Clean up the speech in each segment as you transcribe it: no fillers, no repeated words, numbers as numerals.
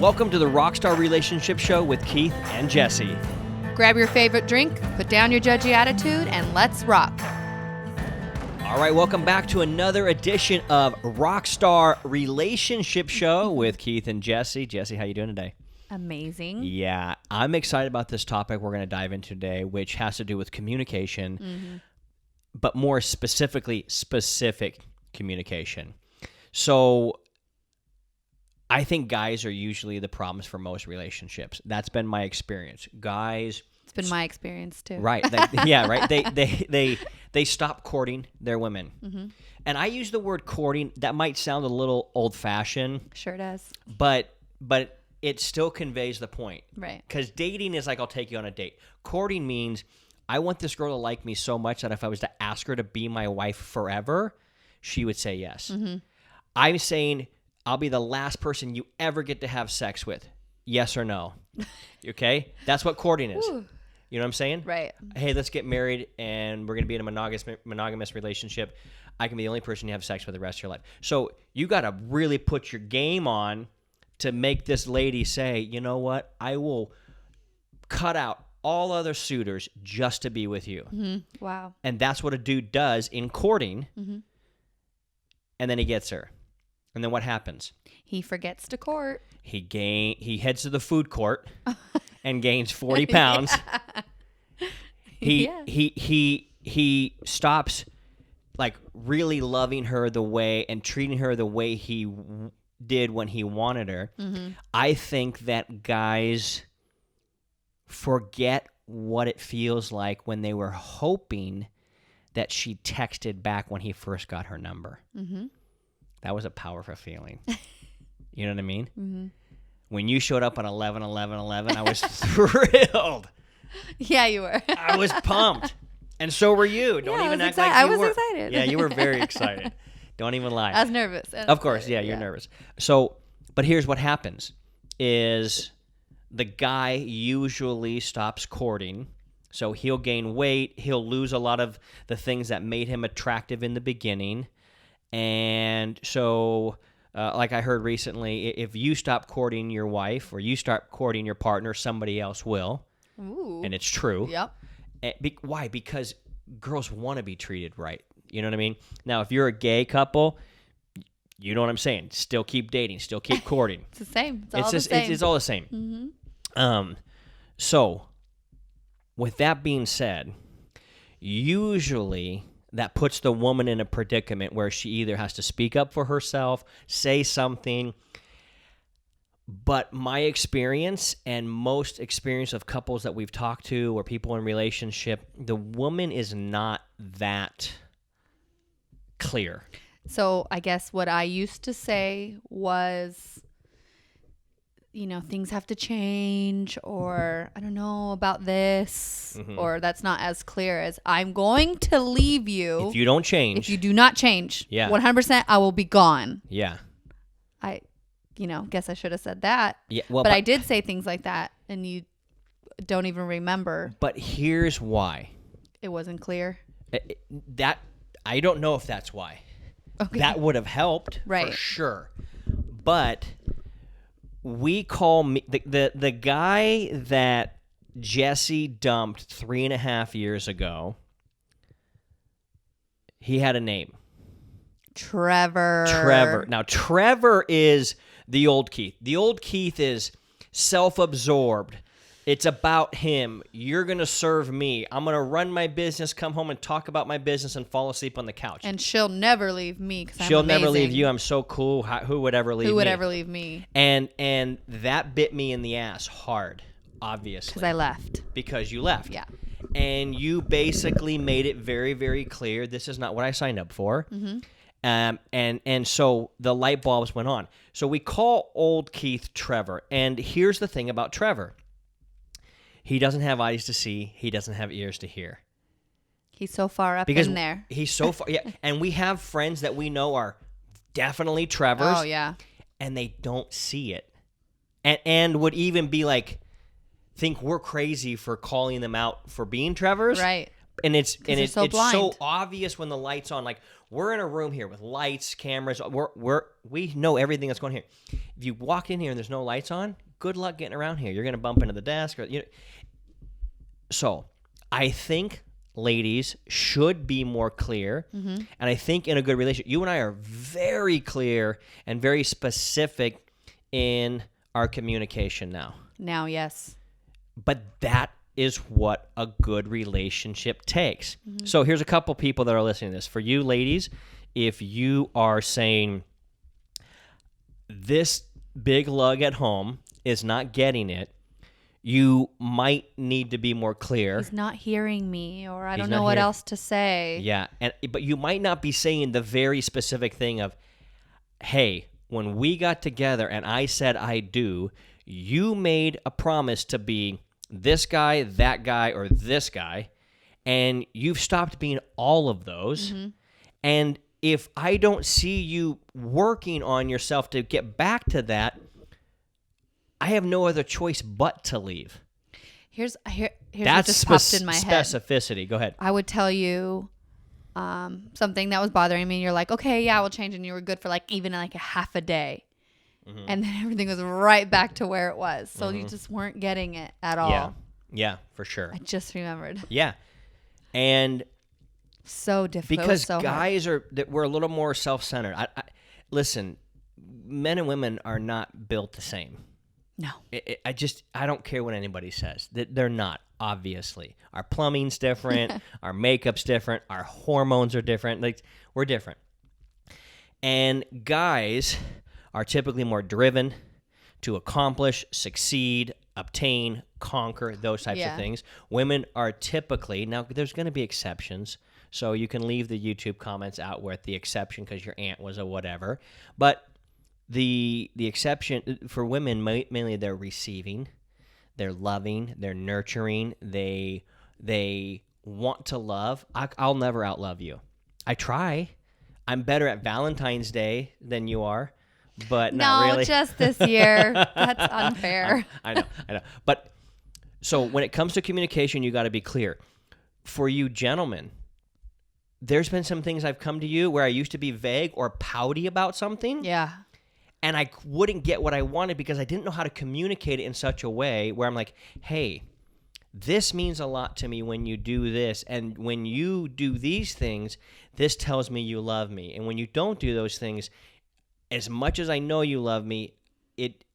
Welcome to the Rockstar Relationship Show with Keith and Jesse. Grab your favorite drink, put down your judgy attitude, and let's rock. All right, welcome back to another edition of Rockstar Relationship Show with Keith and Jesse. Jesse, how you doing today? Amazing. Yeah, I'm excited about this topic we're going to dive into today, which has to do with communication, but more specifically, specific communication. So I think guys are usually the problems for most relationships. That's been my experience. Guys... It's been my experience too. Right. They stop courting their women. Mm-hmm. And I use the word courting. That might sound a little old-fashioned. Sure does. But it still conveys the point. Right. Because dating is like, I'll take you on a date. Courting means I want this girl to like me so much that if I was to ask her to be my wife forever, she would say yes. Mm-hmm. I'm saying I'll be the last person you ever get to have sex with. Yes or no? Okay? That's what courting is. Ooh. You know what I'm saying? Right. Hey, let's get married, and we're going to be in a monogamous relationship. I can be the only person you have sex with the rest of your life. So you got to really put your game on to make this lady say, you know what? I will cut out all other suitors just to be with you. Mm-hmm. Wow. And that's what a dude does in courting, and then he gets her. And then what happens? He forgets to court. He heads to the food court and gains 40 pounds. He stops like really loving her the way and treating her the way he did when he wanted her. Mm-hmm. I think that guys forget what it feels like when they were hoping that she texted back when he first got her number. Mm-hmm. That was a powerful feeling. You know what I mean? Mm-hmm. When you showed up on 11/11/11, I was thrilled. Yeah, you were. I was pumped. And so were you. Don't even act like you were. I was excited. Yeah, you were very excited. Don't even lie. I was nervous. Of course, yeah, you're nervous. So, but here's what happens is the guy usually stops courting. So he'll gain weight. He'll lose a lot of the things that made him attractive in the beginning. And so, like I heard recently, if you stop courting your wife or you start courting your partner, somebody else will. Ooh. And it's true. Yep. Why? Because girls want to be treated right. You know what I mean? Now, if you're a gay couple, you know what I'm saying. Still keep dating. Still keep courting. It's the same. It's all the same. It's all the same. Mm-hmm. So, with that being said, usually that puts the woman in a predicament where she either has to speak up for herself, say something. But my experience and most experience of couples that we've talked to or people in relationship, the woman is not that clear. So I guess what I used to say was, you know, things have to change, or I don't know about this, or that's not as clear as I'm going to leave you. If you don't change. If you do not change, 100% I will be gone. Yeah. Guess I should have said that. Yeah, well, but I did say things like that, and you don't even remember. But here's why. It wasn't clear. That I don't know if that's why. Okay. That would have helped, right, for sure. But we call me the guy that Jesse dumped 3.5 years ago. He had a name. Trevor. Now, Trevor is the old Keith. The old Keith is self-absorbed. It's about him. You're going to serve me. I'm going to run my business, come home and talk about my business and fall asleep on the couch. And she'll never leave me because She'll never leave you. I'm so cool. Who would ever leave me? Who would ever leave me? And that bit me in the ass hard, obviously. Because I left. Because you left. Yeah. And you basically made it very, very clear this is not what I signed up for. Mm-hmm. And so the light bulbs went on. So we call old Keith Trevor. And here's the thing about Trevor. He doesn't have eyes to see. He doesn't have ears to hear. He's so far up in there. He's so far. Yeah. And we have friends that we know are definitely Trevors. Oh, yeah. And they don't see it. And would even be like, think we're crazy for calling them out for being Trevors. Right. And it's so so obvious when the light's on. Like, we're in a room here with lights, cameras. We know everything that's going on here. If you walk in here and there's no lights on, good luck getting around here. You're going to bump into the desk. So I think ladies should be more clear. And I think in a good relationship, you and I are very clear and very specific in our communication now. Now, yes. But that is what a good relationship takes. So here's a couple people that are listening to this. For you ladies, if you are saying, this big lug at home is not getting it, you might need to be more clear. He's not hearing me, or I don't know what else to say. Yeah, but you might not be saying the very specific thing of, hey, when we got together and I said I do, you made a promise to be this guy, that guy, or this guy, and you've stopped being all of those. And if I don't see you working on yourself to get back to that, I have no other choice but to leave. Here's what just popped in my head. Specificity. Go ahead. I would tell you something that was bothering me, and you're like, okay, yeah, we'll change, and you were good for even a half a day. And then everything was right back to where it was. So you just weren't getting it at all. Yeah, for sure. I just remembered. Yeah. And so difficult. Because so guys we're a little more self-centered. Listen, men and women are not built the same. No. I don't care what anybody says. They're not, obviously. Our plumbing's different. Our makeup's different. Our hormones are different. We're different. And guys are typically more driven to accomplish, succeed, obtain, conquer, those types of things. Women are typically, now there's going to be exceptions, so you can leave the YouTube comments out with the exception because your aunt was a whatever. But the exception for women, mainly they're receiving, they're loving, they're nurturing, they want to love. I'll never outlove you. I try. I'm better at Valentine's Day than you are. But not really. No, just this year. That's unfair. I know. But so when it comes to communication, you got to be clear. For you gentlemen, there's been some things I've come to you where I used to be vague or pouty about something. Yeah. And I wouldn't get what I wanted because I didn't know how to communicate it in such a way where I'm like, hey, this means a lot to me when you do this. And when you do these things, this tells me you love me. And when you don't do those things, as much as I know you love me,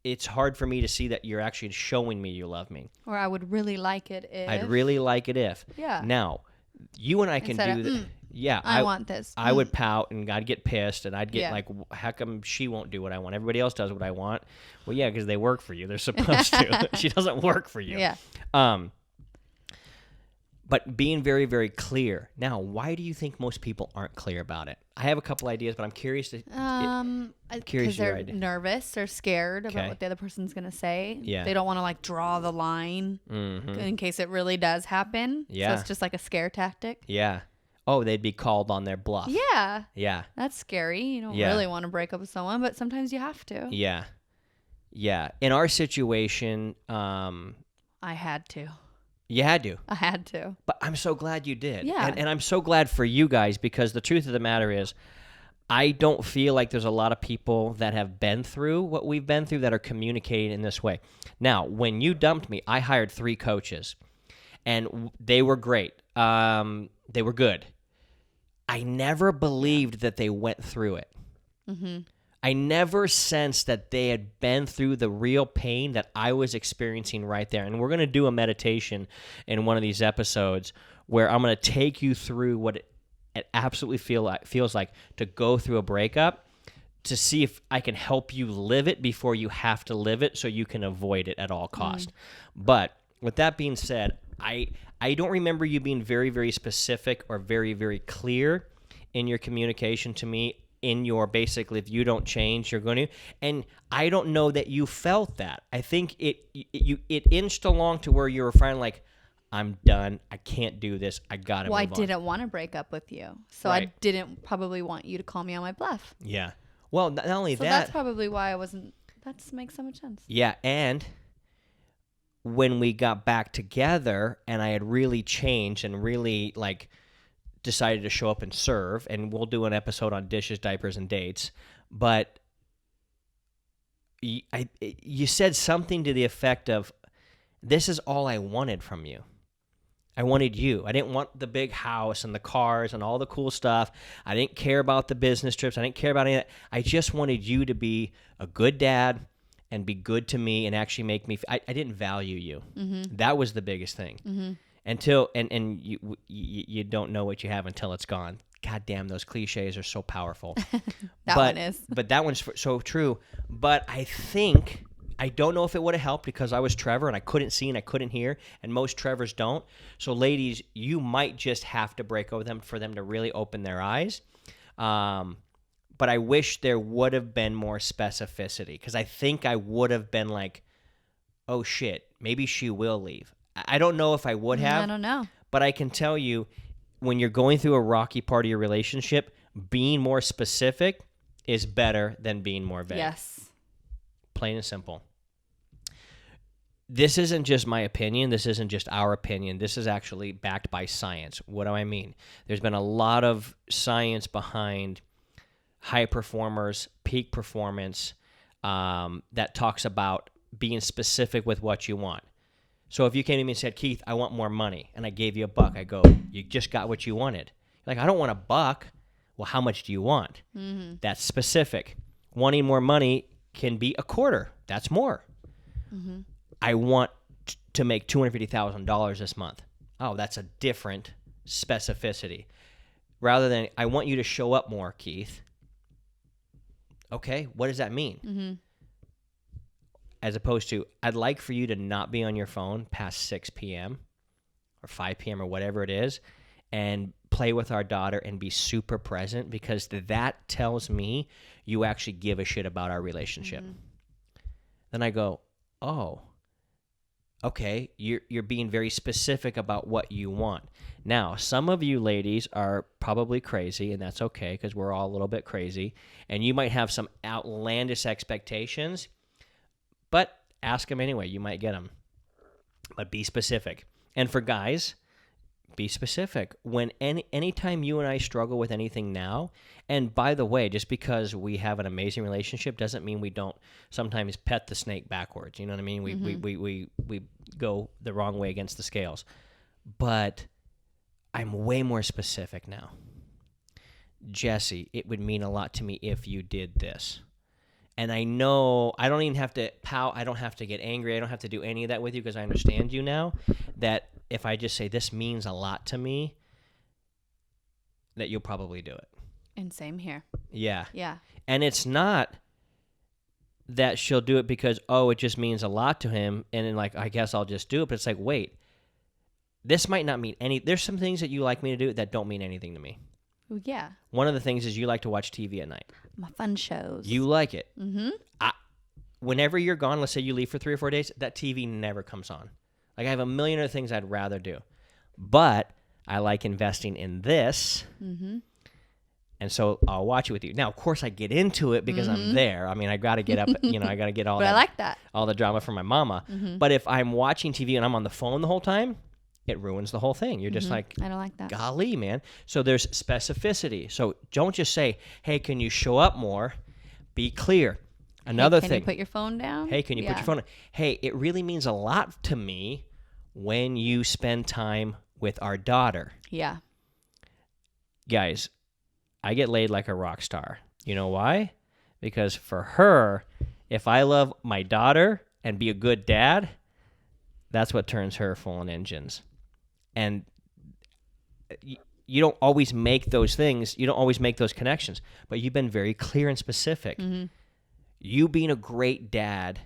it's hard for me to see that you're actually showing me you love me. Or I would really like it if. I'd really like it if. Yeah. Now, you and I can do that. Yeah. I want this. I would pout and I'd get pissed and I'd get how come she won't do what I want? Everybody else does what I want. Well, yeah, because they work for you. They're supposed to. She doesn't work for you. Yeah. But being very, very clear. Now, why do you think most people aren't clear about it? I have a couple ideas, but I'm curious to. Because they're nervous or scared about what the other person's gonna say. Yeah. They don't want to draw the line in case it really does happen. Yeah. So it's just like a scare tactic. Yeah. Oh, they'd be called on their bluff. Yeah. Yeah. That's scary. You don't really want to break up with someone, but sometimes you have to. Yeah. Yeah. In our situation, I had to. You had to. I had to. But I'm so glad you did. Yeah. And I'm so glad for you guys because the truth of the matter is I don't feel like there's a lot of people that have been through what we've been through that are communicating in this way. Now, when you dumped me, I hired 3 coaches, and they were great. They were good. I never believed that they went through it. Mm-hmm. I never sensed that they had been through the real pain that I was experiencing right there. And we're going to do a meditation in one of these episodes where I'm going to take you through what it absolutely feels like to go through a breakup to see if I can help you live it before you have to live it so you can avoid it at all cost. But with that being said, I don't remember you being very, very specific or very, very clear in your communication to me in your basically, if you don't change, you're going to. And I don't know that you felt that. I think it inched along to where you were finally like, I'm done. I can't do this. I got to move on. I didn't want to break up with you. So I didn't probably want you to call me on my bluff. Yeah. Well, not only so that. That's probably why I wasn't. That makes so much sense. Yeah. And when we got back together and I had really changed and really decided to show up and serve, and we'll do an episode on dishes, diapers, and dates. But you said something to the effect of, this is all I wanted from you. I wanted you. I didn't want the big house and the cars and all the cool stuff. I didn't care about the business trips. I didn't care about any of that. I just wanted you to be a good dad and be good to me and actually make me. I didn't value you. That was the biggest thing. Until and you don't know what you have until it's gone. God damn, those cliches are so powerful. One is. But that one's so true. But I don't know if it would have helped because I was Trevor and I couldn't see and I couldn't hear, and most Trevors don't. So, ladies, you might just have to break over them for them to really open their eyes. But I wish there would have been more specificity, because I think I would have been like, oh, shit, maybe she will leave. I don't know if I would have. I don't know. But I can tell you, when you're going through a rocky part of your relationship, being more specific is better than being more vague. Yes. Plain and simple. This isn't just my opinion. This isn't just our opinion. This is actually backed by science. What do I mean? There's been a lot of science behind high performers, peak performance, that talks about being specific with what you want. So if you came to me and said, Keith, I want more money, and I gave you $1, I go, you just got what you wanted. Like, I don't want $1. Well, how much do you want? Mm-hmm. That's specific. Wanting more money can be $25. That's more. Mm-hmm. I want to make $250,000 this month. Oh, that's a different specificity. Rather than, I want you to show up more, Keith. Okay, what does that mean? Mm-hmm. As opposed to, I'd like for you to not be on your phone past 6 p.m. or 5 p.m. or whatever it is, and play with our daughter and be super present, because that tells me you actually give a shit about our relationship. Mm-hmm. Then I go, oh, okay, you're being very specific about what you want. Now, some of you ladies are probably crazy, and that's okay, because we're all a little bit crazy, and you might have some outlandish expectations, but ask them anyway. You might get them. But be specific. And for guys, be specific. When anytime you and I struggle with anything now, and by the way, just because we have an amazing relationship doesn't mean we don't sometimes pet the snake backwards. You know what I mean? We go the wrong way against the scales. But I'm way more specific now. Jesse, it would mean a lot to me if you did this. And I know I don't even have to pout. I don't have to get angry. I don't have to do any of that with you, because I understand you now. That if I just say, this means a lot to me, that you'll probably do it. And same here. Yeah. Yeah. And it's not that she'll do it because, oh, it just means a lot to him, and then, like, I guess I'll just do it. But it's like, wait, this might not mean any. There's some things that you like me to do that don't mean anything to me. Well, yeah. One of the things is you like to watch TV at night. My fun shows. You like it. Mm-hmm. Whenever you're gone, let's say you leave for 3 or 4 days, that TV never comes on. Like, I have a million other things I'd rather do. But I like investing in this. Mm-hmm. And so I'll watch it with you. Now, of course, I get into it because I'm there. I mean, I got to get up, I got to get all but that. I like that. All the drama from my mama. Mm-hmm. But if I'm watching TV and I'm on the phone the whole time, it ruins the whole thing. You're just like, I don't like that. Golly, man. So there's specificity. So don't just say, hey, can you show up more? Be clear. Another thing. Can you put your phone down? Hey, can you put your phone down? Hey, it really means a lot to me when you spend time with our daughter. Yeah. Guys, I get laid like a rock star. You know why? Because for her, if I love my daughter and be a good dad, that's what turns her full on engines. And you don't always make those things. You don't always make those connections. But you've been very clear and specific. Mm-hmm. You being a great dad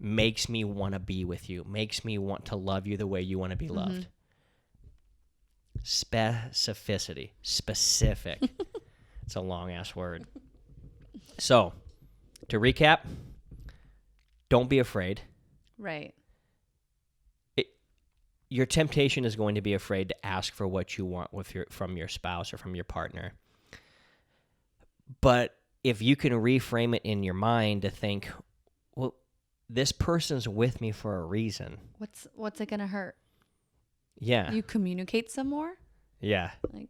makes me want to be with you. Makes me want to love you the way you want to be loved. Specificity. Specific. It's a long-ass word. So, to recap, don't be afraid. Right. Your temptation is going to be afraid to ask for what you want from your spouse or from your partner. But if you can reframe it in your mind to think, well, this person's with me for a reason. What's it going to hurt? Yeah. You communicate some more? Yeah. Like,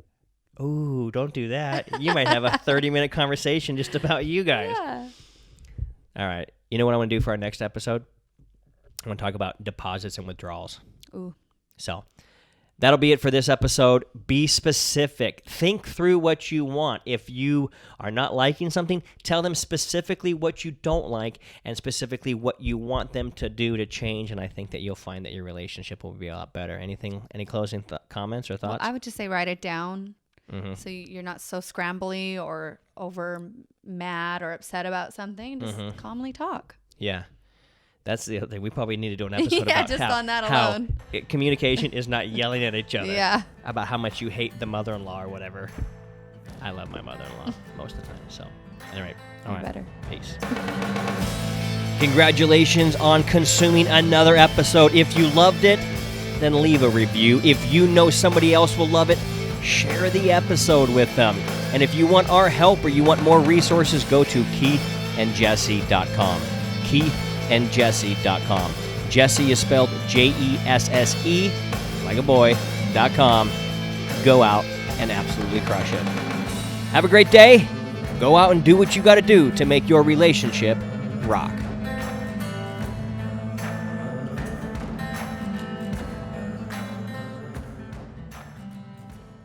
Ooh, don't do that. You might have a 30-minute conversation just about you guys. Yeah. All right. You know what I want to do for our next episode? I want to talk about deposits and withdrawals. Ooh. So that'll be it for this episode. Be specific. Think through what you want. If you are not liking something, tell them specifically what you don't like and specifically what you want them to do to change. And I think that you'll find that your relationship will be a lot better. Any closing comments or thoughts? Well, I would just say write it down. Mm-hmm. So you're not so scrambly or over mad or upset about something. Just calmly talk. Yeah. That's the other thing. We probably need to do an episode Yeah, about just how, on that how alone. Communication is not yelling at each other. Yeah. About how much you hate the mother-in-law or whatever. I love my mother-in-law most of the time. So, anyway. All right. Better. Peace. Congratulations on consuming another episode. If you loved it, then leave a review. If you know somebody else will love it, share the episode with them. And if you want our help or you want more resources, go to keithandjesse.com. keithandjesse.com. Jesse is spelled Jesse, like a boy.com. Go out and absolutely crush it. Have a great day. Go out and do what you got to do to make your relationship rock.